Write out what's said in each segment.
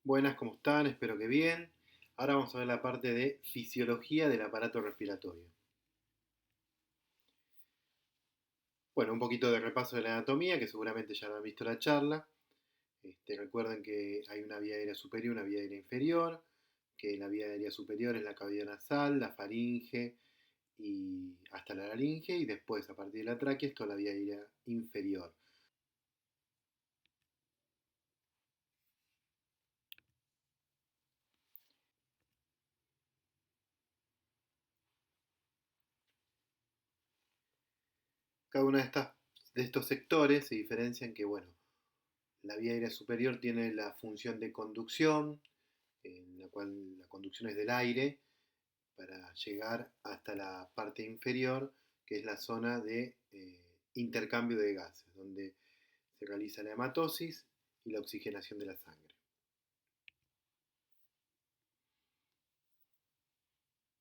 Buenas, ¿cómo están? Espero que bien. Ahora vamos a ver la parte de fisiología del aparato respiratorio. Bueno, un poquito de repaso de la anatomía, que seguramente ya lo han visto en la charla. Recuerden que hay una vía aérea superior y una vía aérea inferior, que la vía aérea superior es la cavidad nasal, la faringe y hasta la laringe, y después a partir de la tráquea es toda la vía aérea inferior. Cada uno de estos sectores se diferencia en que, bueno, la vía aérea superior tiene la función de conducción, en la cual la conducción es del aire para llegar hasta la parte inferior, que es la zona de intercambio de gases, donde se realiza la hematosis y la oxigenación de la sangre.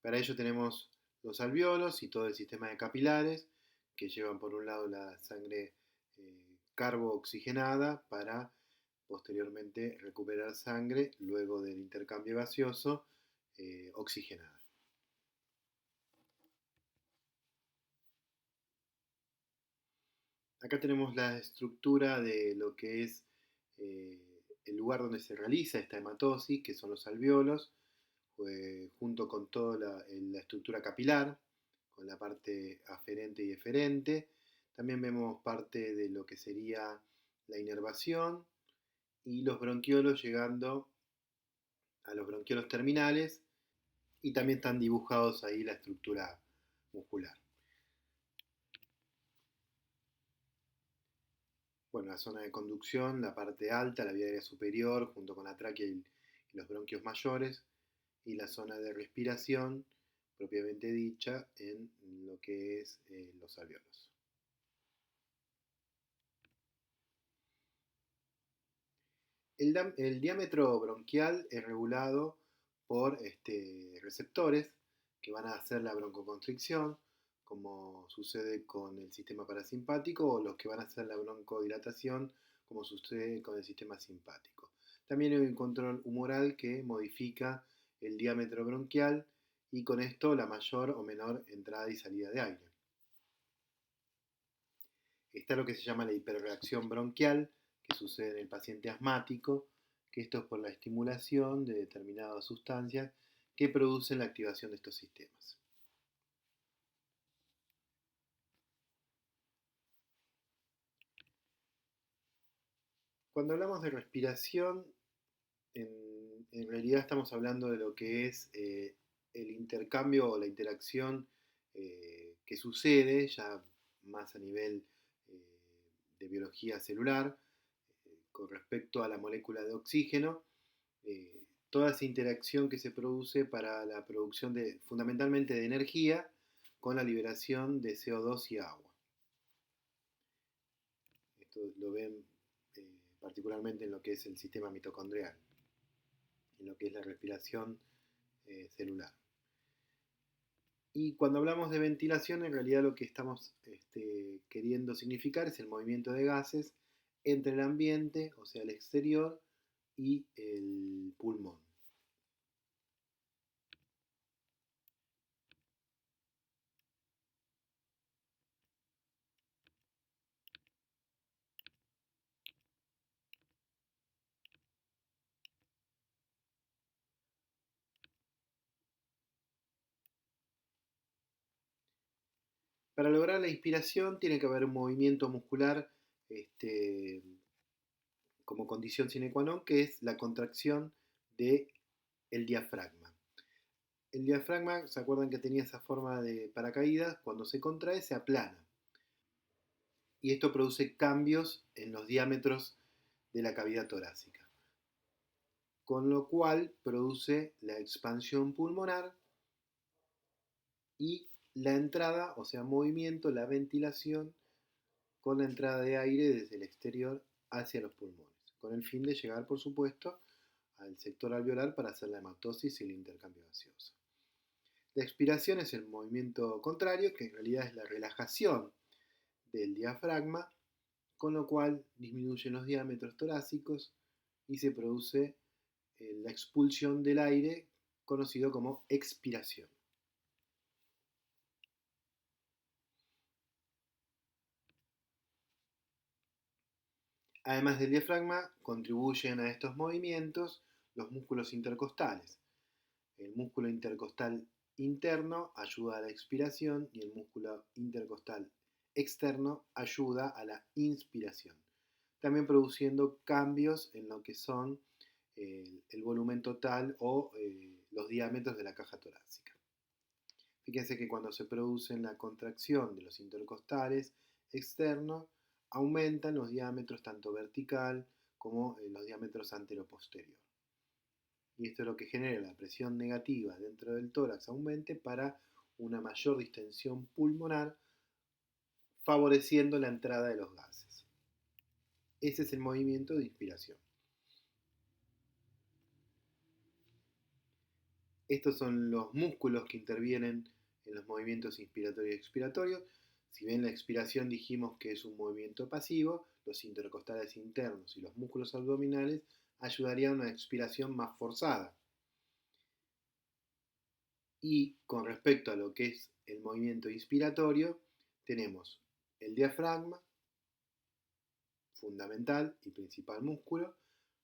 Para ello tenemos los alvéolos y todo el sistema de capilares que llevan por un lado la sangre carbo-oxigenada para posteriormente recuperar sangre luego del intercambio gaseoso oxigenada. Acá tenemos la estructura de lo que es eh, el lugar donde se realiza esta hematosis, que son los alvéolos, junto con toda la estructura capilar, con la parte aferente y eferente. También vemos parte de lo que sería la inervación y los bronquiolos llegando a los bronquiolos terminales, y también están dibujados ahí la estructura muscular. Bueno, la zona de conducción, la parte alta, la vía aérea superior, junto con la tráquea y los bronquios mayores, y la zona de respiración, propiamente dicha, en lo que es los alvéolos. El diámetro bronquial es regulado por receptores que van a hacer la broncoconstricción, como sucede con el sistema parasimpático, o los que van a hacer la broncodilatación, como sucede con el sistema simpático. También hay un control humoral que modifica el diámetro bronquial y con esto la mayor o menor entrada y salida de aire. Está lo que se llama la hiperreacción bronquial, que sucede en el paciente asmático, que esto es por la estimulación de determinadas sustancias que producen la activación de estos sistemas. Cuando hablamos de respiración, en realidad estamos hablando de lo que es el intercambio o la interacción que sucede ya más a nivel eh, de biología celular con respecto a la molécula de oxígeno, eh, toda esa interacción que se produce para la producción fundamentalmente de energía con la liberación de CO2 y agua. Esto lo ven particularmente en lo que es el sistema mitocondrial, en lo que es la respiración celular. Y cuando hablamos de ventilación, en realidad lo que estamos queriendo significar es el movimiento de gases entre el ambiente, o sea, el exterior, y el pulmón. Para lograr la inspiración tiene que haber un movimiento muscular este, como condición sine qua non, que es la contracción del diafragma. El diafragma, ¿se acuerdan que tenía esa forma de paracaídas? Cuando se contrae se aplana. Y esto produce cambios en los diámetros de la cavidad torácica. Con lo cual produce la expansión pulmonar y la entrada, o sea, movimiento, la ventilación con la entrada de aire desde el exterior hacia los pulmones, con el fin de llegar, por supuesto, al sector alveolar para hacer la hematosis y el intercambio gaseoso. La expiración es el movimiento contrario, que en realidad es la relajación del diafragma, con lo cual disminuyen los diámetros torácicos y se produce la expulsión del aire, conocido como expiración. Además del diafragma, contribuyen a estos movimientos los músculos intercostales. El músculo intercostal interno ayuda a la expiración y el músculo intercostal externo ayuda a la inspiración, también produciendo cambios en lo que son el volumen total o los diámetros de la caja torácica. Fíjense que cuando se produce la contracción de los intercostales externos, aumentan los diámetros tanto vertical como los diámetros antero-posterior. Y esto es lo que genera la presión negativa dentro del tórax aumente para una mayor distensión pulmonar, favoreciendo la entrada de los gases. Ese es el movimiento de inspiración. Estos son los músculos que intervienen en los movimientos inspiratorios y expiratorios. Si bien la expiración dijimos que es un movimiento pasivo, los intercostales internos y los músculos abdominales ayudarían a una expiración más forzada. Y con respecto a lo que es el movimiento inspiratorio, tenemos el diafragma, fundamental y principal músculo,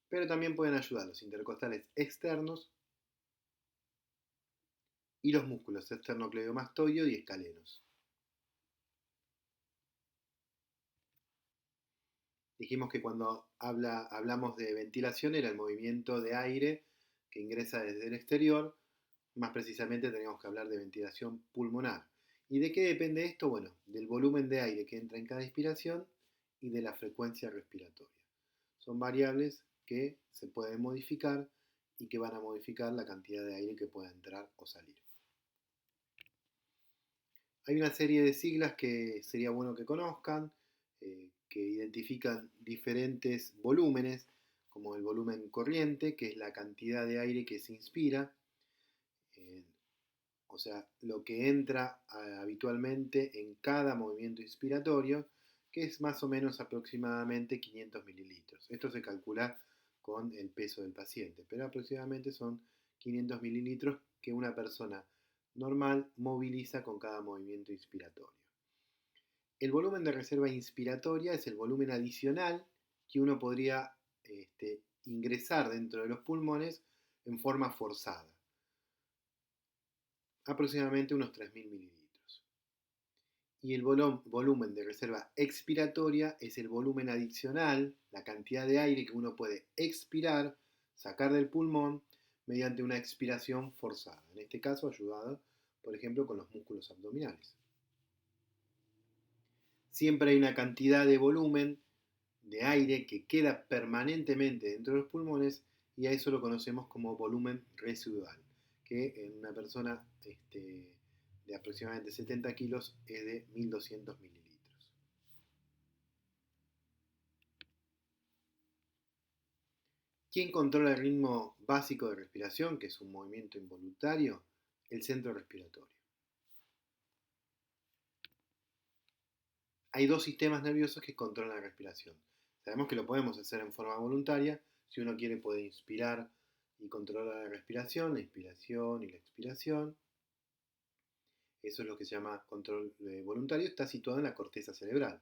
pero también pueden ayudar los intercostales externos y los músculos esternocleidomastoideo y escalenos. Dijimos que cuando hablamos de ventilación era el movimiento de aire que ingresa desde el exterior, más precisamente teníamos que hablar de ventilación pulmonar. ¿Y de qué depende esto? Bueno, del volumen de aire que entra en cada inspiración y de la frecuencia respiratoria. Son variables que se pueden modificar y que van a modificar la cantidad de aire que pueda entrar o salir. Hay una serie de siglas que sería bueno que conozcan, que identifican diferentes volúmenes, como el volumen corriente, que es la cantidad de aire que se inspira, eh, o sea, lo que entra habitualmente en cada movimiento inspiratorio, que es más o menos aproximadamente 500 mililitros. Esto se calcula con el peso del paciente, pero aproximadamente son 500 mililitros que una persona normal moviliza con cada movimiento inspiratorio. El volumen de reserva inspiratoria es el volumen adicional que uno podría ingresar dentro de los pulmones en forma forzada, aproximadamente unos 3.000 mililitros. Y el volumen de reserva expiratoria es el volumen adicional, la cantidad de aire que uno puede expirar, sacar del pulmón mediante una expiración forzada, en este caso ayudada, por ejemplo, con los músculos abdominales. Siempre hay una cantidad de volumen de aire que queda permanentemente dentro de los pulmones y a eso lo conocemos como volumen residual, que en una persona de aproximadamente 70 kilos es de 1200 mililitros. ¿Quién controla el ritmo básico de respiración, que es un movimiento involuntario? El centro respiratorio. Hay dos sistemas nerviosos que controlan la respiración. Sabemos que lo podemos hacer en forma voluntaria. Si uno quiere puede inspirar y controlar la respiración, la inspiración y la expiración. Eso es lo que se llama control voluntario. Está situado en la corteza cerebral,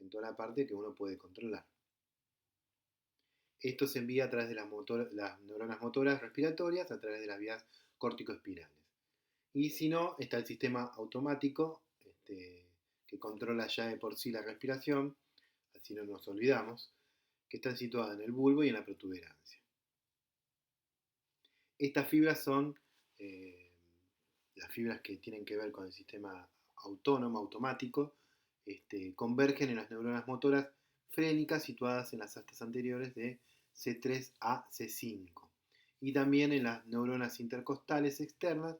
en toda la parte que uno puede controlar. Esto se envía a través de las neuronas motoras respiratorias, a través de las vías córtico-espinales. Y si no, está el sistema automático, que controla ya de por sí la respiración, así no nos olvidamos, que está situada en el bulbo y en la protuberancia. Estas fibras son las fibras que tienen que ver con el sistema autónomo, automático, convergen en las neuronas motoras frénicas situadas en las astas anteriores de C3 a C5 y también en las neuronas intercostales externas,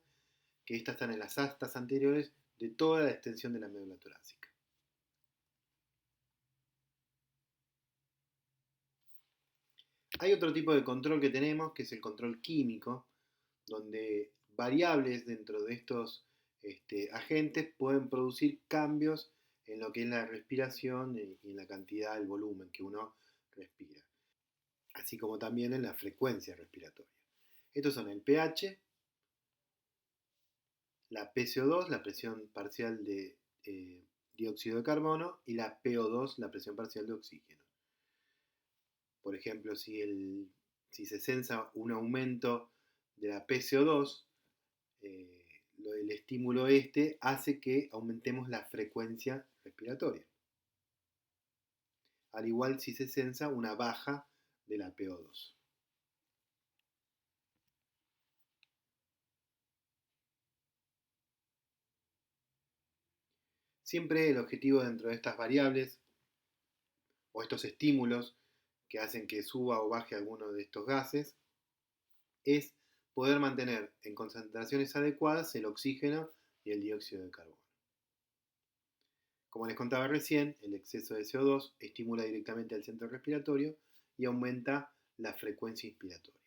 que estas están en las astas anteriores de toda la extensión de la médula torácica. Hay otro tipo de control que tenemos, que es el control químico, donde variables dentro de estos agentes pueden producir cambios en lo que es la respiración y en la cantidad, el volumen que uno respira, así como también en la frecuencia respiratoria. Estos son el pH, la PCO2, la presión parcial de dióxido de carbono, y la PO2, la presión parcial de oxígeno. Por ejemplo, si se sensa un aumento de la PCO2, el estímulo este hace que aumentemos la frecuencia respiratoria. Al igual si se sensa una baja de la PO2. Siempre el objetivo dentro de estas variables o estos estímulos que hacen que suba o baje alguno de estos gases es poder mantener en concentraciones adecuadas el oxígeno y el dióxido de carbono. Como les contaba recién, el exceso de CO2 estimula directamente al centro respiratorio y aumenta la frecuencia inspiratoria.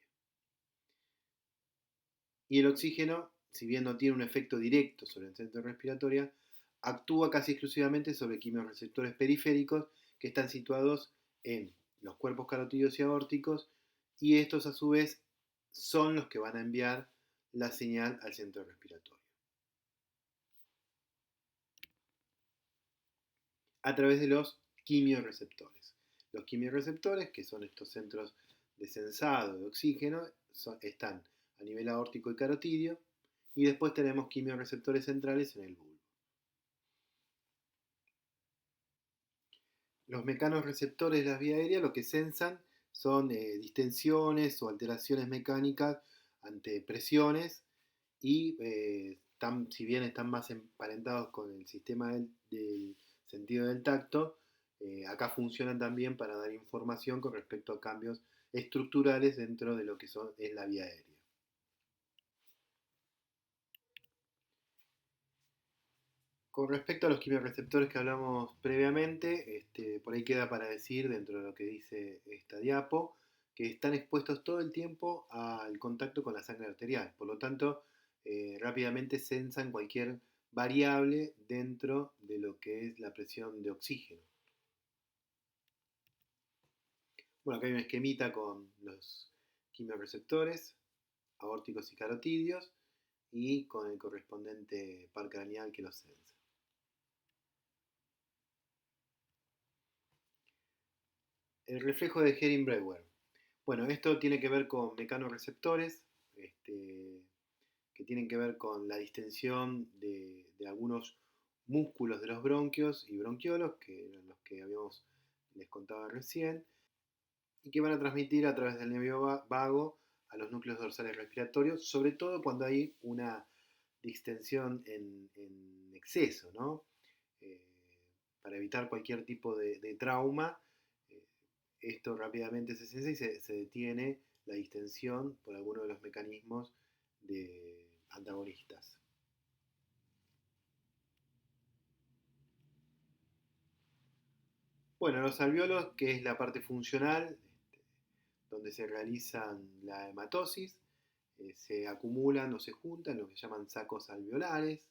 Y el oxígeno, si bien no tiene un efecto directo sobre el centro respiratorio, actúa casi exclusivamente sobre quimiorreceptores periféricos que están situados en los cuerpos carotídeos y aórticos, y estos a su vez son los que van a enviar la señal al centro respiratorio. A través de los quimiorreceptores. Los quimiorreceptores, que son estos centros de sensado de oxígeno, están a nivel aórtico y carotídeo, y después tenemos quimiorreceptores centrales en el bulbo. Los mecanorreceptores de las vías aéreas lo que sensan son distensiones o alteraciones mecánicas ante presiones y si bien están más emparentados con el sistema del sentido del tacto, acá funcionan también para dar información con respecto a cambios estructurales dentro de lo que es la vía aérea. Con respecto a los quimiorreceptores que hablamos previamente, por ahí queda para decir, dentro de lo que dice esta diapo, que están expuestos todo el tiempo al contacto con la sangre arterial. Por lo tanto, rápidamente sensan cualquier variable dentro de lo que es la presión de oxígeno. Bueno, acá hay un esquemita con los quimiorreceptores aórticos y carotídeos y con el correspondiente par craneal que los sensa. El reflejo de Hering-Breuer. Bueno, esto tiene que ver con mecanorreceptores, que tienen que ver con la distensión de algunos músculos de los bronquios y bronquiolos, que eran los que les contaba recién, y que van a transmitir a través del nervio vago a los núcleos dorsales respiratorios, sobre todo cuando hay una distensión en exceso, ¿no? Eh, para evitar cualquier tipo de trauma, eh, esto rápidamente se cesa y se detiene la distensión por alguno de los mecanismos antagonistas. Bueno, los alvéolos, que es la parte funcional, donde se realizan la hematosis, se acumulan o se juntan lo que llaman sacos alveolares.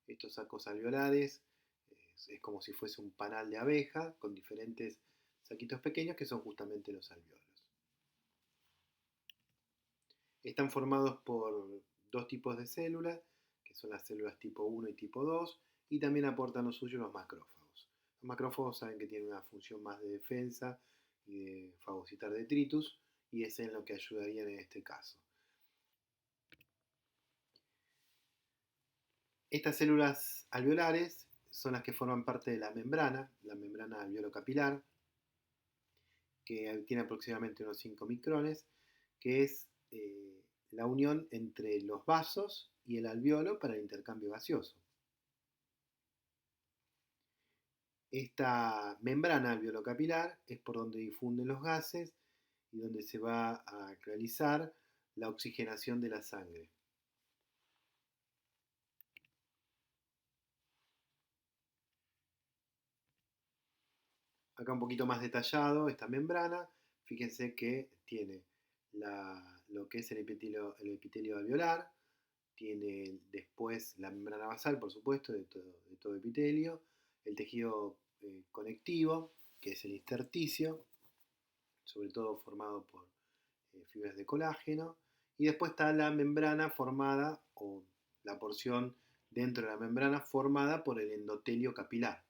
Estos sacos alveolares es como si fuese un panal de abeja con diferentes saquitos pequeños que son justamente los alvéolos. Están formados por dos tipos de células, que son las células tipo 1 y tipo 2, y también aportan lo suyo los macrófagos. Los macrófagos saben que tienen una función más de defensa y de fagocitar detritus, y es en lo que ayudarían en este caso. Estas células alveolares son las que forman parte de la membrana alveolo-capilar, que tiene aproximadamente unos 5 micrones, que es la unión entre los vasos y el alveolo para el intercambio gaseoso. Esta membrana alveolo-capilar es por donde difunden los gases y donde se va a realizar la oxigenación de la sangre. Acá un poquito más detallado esta membrana, fíjense que tiene lo que es el epitelio alveolar, tiene después la membrana basal, por supuesto, de todo epitelio, el tejido conectivo, que es el intersticio, sobre todo formado por fibras de colágeno, Y después está la membrana formada, o la porción dentro de la membrana formada por el endotelio capilar.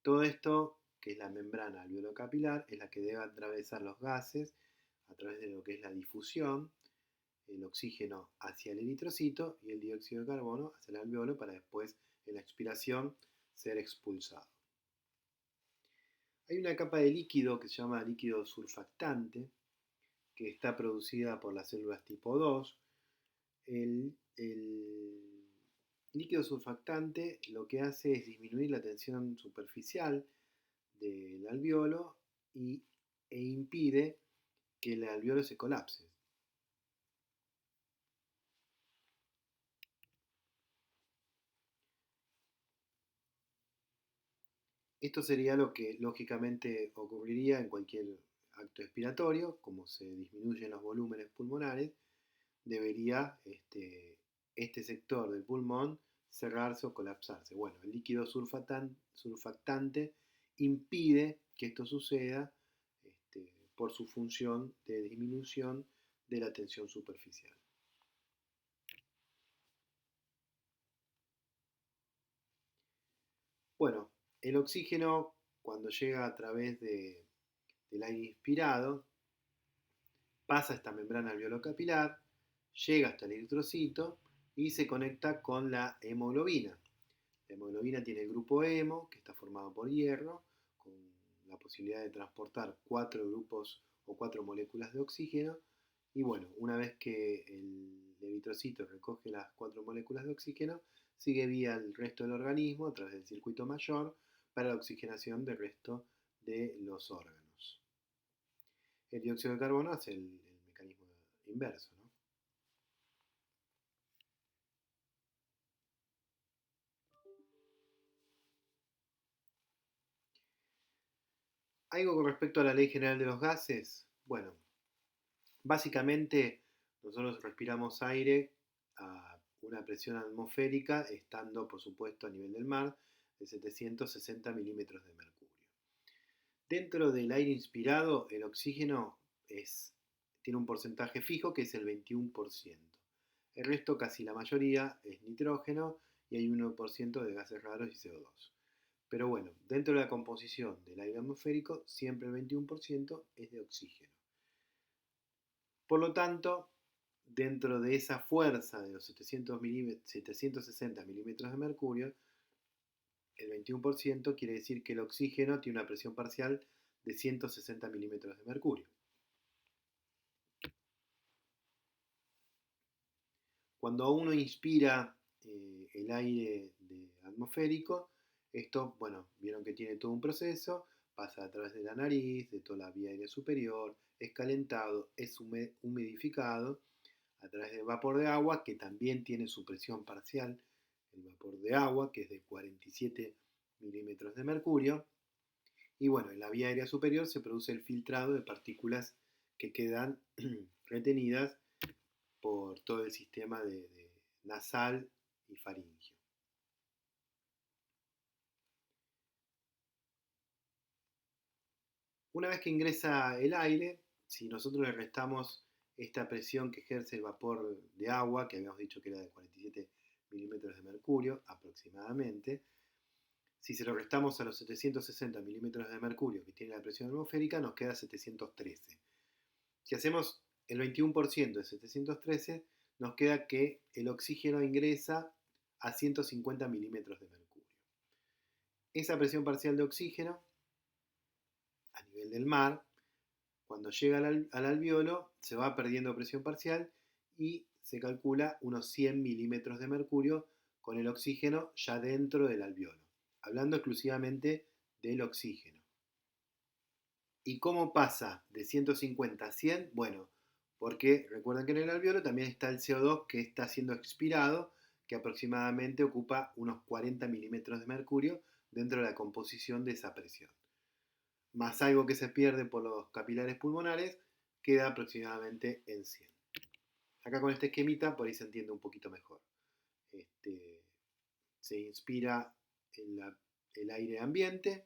Todo esto, que es la membrana alveolo-capilar, es la que debe atravesar los gases a través de lo que es la difusión, el oxígeno hacia el eritrocito y el dióxido de carbono hacia el alveolo para después, en la expiración, ser expulsado. Hay una capa de líquido que se llama líquido surfactante, que está producida por las células tipo 2. El líquido surfactante lo que hace es disminuir la tensión superficial del alveolo e impide que el alveolo se colapse. Esto sería lo que lógicamente ocurriría en cualquier acto expiratorio, como se disminuyen los volúmenes pulmonares, debería este sector del pulmón cerrarse o colapsarse. Bueno, el líquido surfactante impide que esto suceda por su función de disminución de la tensión superficial. Bueno, el oxígeno cuando llega a través del aire inspirado pasa esta membrana alveolo-capilar, llega hasta el eritrocito y se conecta con la hemoglobina. La hemoglobina tiene el grupo hemo, que está formado por hierro, con la posibilidad de transportar 4 grupos o 4 moléculas de oxígeno. Y bueno, una vez que el eritrocito recoge las 4 moléculas de oxígeno, sigue vía el resto del organismo a través del circuito mayor para la oxigenación del resto de los órganos. El dióxido de carbono hace el mecanismo inverso, ¿no? Algo con respecto a la ley general de los gases. Bueno, básicamente nosotros respiramos aire a una presión atmosférica, estando por supuesto a nivel del mar, de 760 milímetros de mercurio. Dentro del aire inspirado, el oxígeno tiene un porcentaje fijo que es el 21%. El resto, casi la mayoría, es nitrógeno y hay 1% de gases raros y CO2. Pero bueno, dentro de la composición del aire atmosférico, siempre el 21% es de oxígeno. Por lo tanto, dentro de esa fuerza de los 760 milímetros de mercurio, el 21% quiere decir que el oxígeno tiene una presión parcial de 160 milímetros de mercurio. Cuando uno inspira el aire atmosférico, esto, bueno, vieron que tiene todo un proceso, pasa a través de la nariz, de toda la vía aérea superior, es calentado, es humidificado a través del vapor de agua, que también tiene su presión parcial, el vapor de agua, que es de 47 milímetros de mercurio. Y bueno, en la vía aérea superior se produce el filtrado de partículas que quedan retenidas por todo el sistema de nasal y faríngeo. Una vez que ingresa el aire, si nosotros le restamos esta presión que ejerce el vapor de agua, que habíamos dicho que era de 47 milímetros de mercurio aproximadamente, si se lo restamos a los 760 milímetros de mercurio que tiene la presión atmosférica, nos queda 713. Si hacemos el 21% de 713, nos queda que el oxígeno ingresa a 150 milímetros de mercurio. Esa presión parcial de oxígeno a nivel del mar, cuando llega al alveolo, se va perdiendo presión parcial y se calcula unos 100 milímetros de mercurio con el oxígeno ya dentro del alveolo, hablando exclusivamente del oxígeno. ¿Y cómo pasa de 150 a 100? Bueno, porque recuerden que en el alveolo también está el CO2 que está siendo expirado, que aproximadamente ocupa unos 40 milímetros de mercurio dentro de la composición de esa presión. Más algo que se pierde por los capilares pulmonares, queda aproximadamente en 100. Acá con este esquemita por ahí se entiende un poquito mejor. Se inspira el aire ambiente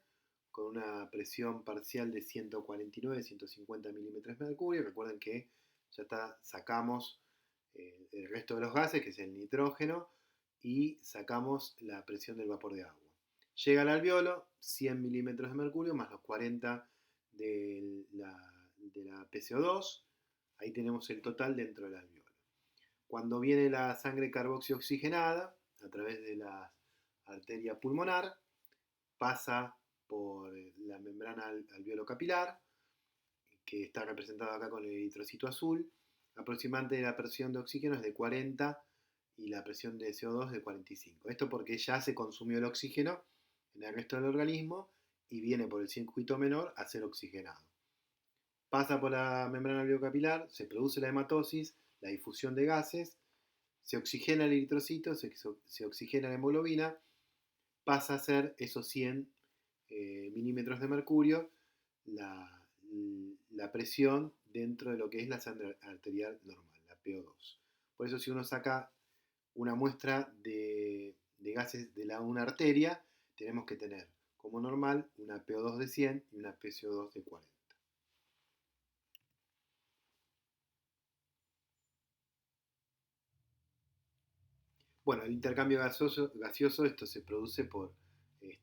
con una presión parcial de 149-150 milímetros de mercurio. Recuerden que ya está, sacamos el resto de los gases, que es el nitrógeno, y sacamos la presión del vapor de agua. Llega al alveolo, 100 milímetros de mercurio más los 40 de la PCO2, ahí tenemos el total dentro del alveolo. Cuando viene la sangre carboxioxigenada, a través de la arteria pulmonar, pasa por la membrana alveolo capilar, que está representado acá con el eritrocito azul. Aproximadamente la presión de oxígeno es de 40 y la presión de CO2 de 45. Esto porque ya se consumió el oxígeno en el resto del organismo y viene por el circuito menor a ser oxigenado. Pasa por la membrana alveocapilar, se produce la hematosis, la difusión de gases, se oxigena el eritrocito, se oxigena la hemoglobina, pasa a ser esos 100 milímetros de mercurio la, la presión dentro de lo que es la sangre arterial normal, la PO2. Por eso si uno saca una muestra de gases de una arteria, tenemos que tener como normal una PO2 de 100 y una PCO2 de 40. Bueno, el intercambio gaseoso esto se produce por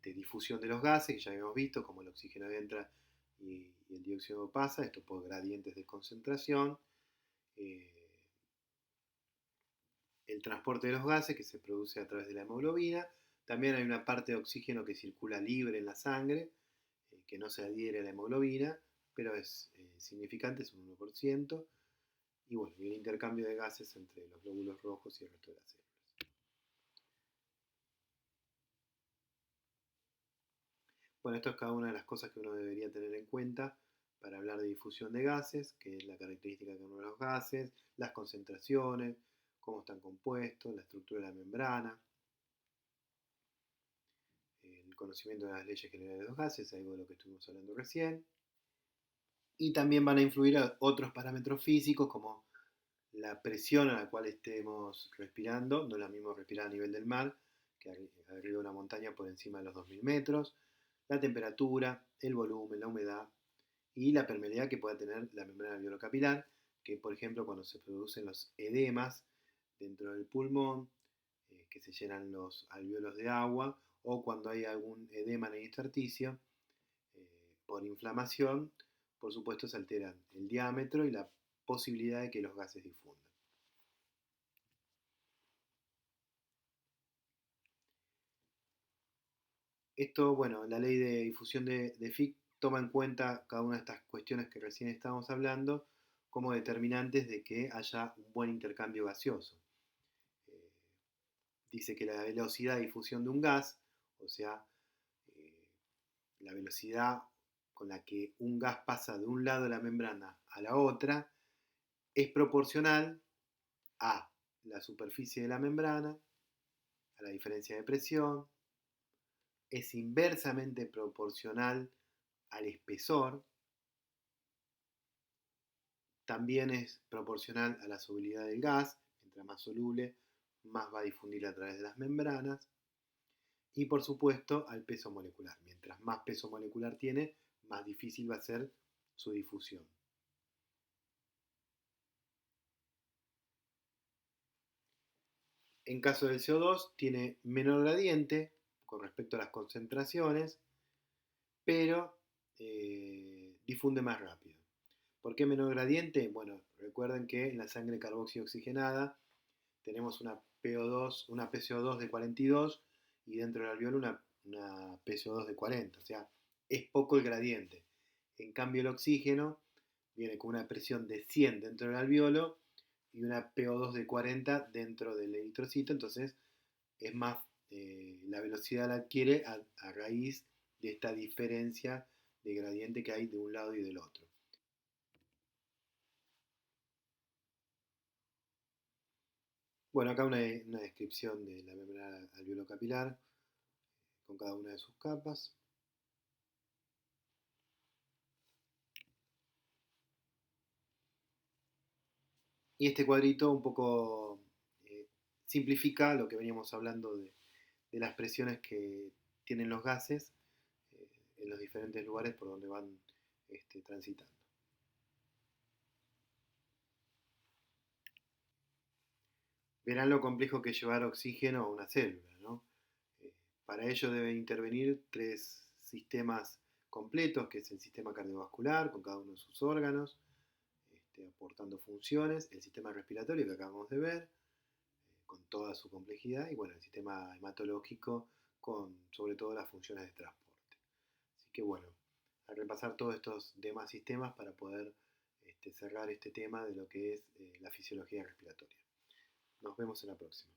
difusión de los gases, que ya habíamos visto, como el oxígeno entra y el dióxido pasa, esto por gradientes de concentración. Eh, el transporte de los gases que se produce a través de la hemoglobina. También hay una parte de oxígeno que circula libre en la sangre, que no se adhiere a la hemoglobina, pero es significante, es un 1%. Y bueno, y el intercambio de gases entre los glóbulos rojos y el resto de las células. Bueno, esto es cada una de las cosas que uno debería tener en cuenta para hablar de difusión de gases, que es la característica de cada uno de los gases, las concentraciones, cómo están compuestos, la estructura de la membrana, el conocimiento de las leyes generales de los gases, algo de lo que estuvimos hablando recién. Y también van a influir a otros parámetros físicos como la presión a la cual estemos respirando. No es lo mismo respirar a nivel del mar que arriba de una montaña por encima de los 2000 metros. La temperatura, el volumen, la humedad y la permeabilidad que pueda tener la membrana alveolo-capilar, que por ejemplo cuando se producen los edemas dentro del pulmón, que se llenan los alveolos de agua, o cuando hay algún edema en el intersticio, por inflamación, por supuesto se alteran el diámetro y la posibilidad de que los gases difundan. Esto, bueno, la ley de difusión de Fick toma en cuenta cada una de estas cuestiones que recién estábamos hablando como determinantes de que haya un buen intercambio gaseoso. Eh, Dice que la velocidad de difusión de un gas, o sea, eh, la velocidad con la que un gas pasa de un lado de la membrana a la otra, es proporcional a la superficie de la membrana, a la diferencia de presión, es inversamente proporcional al espesor, también es proporcional a la solubilidad del gas, mientras más soluble, más va a difundir a través de las membranas, y por supuesto al peso molecular. Mientras más peso molecular tiene, más difícil va a ser su difusión. En caso del CO2 tiene menor gradiente con respecto a las concentraciones, pero difunde más rápido. ¿Por qué menor gradiente? Bueno, recuerden que en la sangre carboxioxigenada tenemos una PO2, una PCO2 de 42 y dentro del alveolo una PCO2 de 40, o sea, es poco el gradiente. En cambio el oxígeno viene con una presión de 100 dentro del alveolo y una PO2 de 40 dentro del eritrocito, entonces es más, la velocidad la adquiere a raíz de esta diferencia de gradiente que hay de un lado y del otro. Bueno, acá una descripción de la membrana alveolo-capilar con cada una de sus capas. Y este cuadrito un poco simplifica lo que veníamos hablando de las presiones que tienen los gases eh, en los diferentes lugares por donde van transitando. verán lo complejo que es llevar oxígeno a una célula, ¿no? Eh, para ello deben intervenir tres sistemas completos, que es el sistema cardiovascular, con cada uno de sus órganos, aportando funciones, el sistema respiratorio que acabamos de ver, con toda su complejidad, y bueno, el sistema hematológico con sobre todo las funciones de transporte. Así que bueno, a repasar todos estos demás sistemas para poder cerrar este tema de lo que es la fisiología respiratoria. Nos vemos en la próxima.